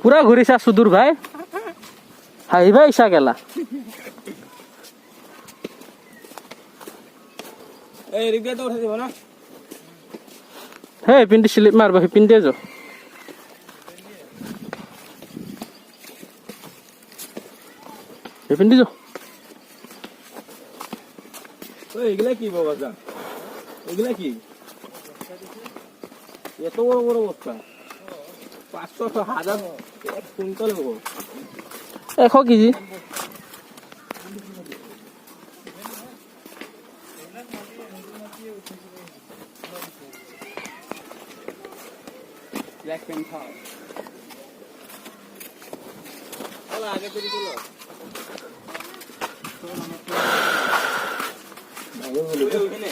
পুরা ঘুরিছা সুদূর ভাই হাইবা ইসা গেলা হে পিন্ডি স্লিপ মারবা পিন্ডি যো পিন্ডি যো এগুলা কি বাবা যা এগুলা কি এত বড় বড় বস্তা 500-1000 কুইন্টাল হবো 100 কেজি ব্ল্যাক প্যান্থার চলো আগে তৈরি করলো ওইখানে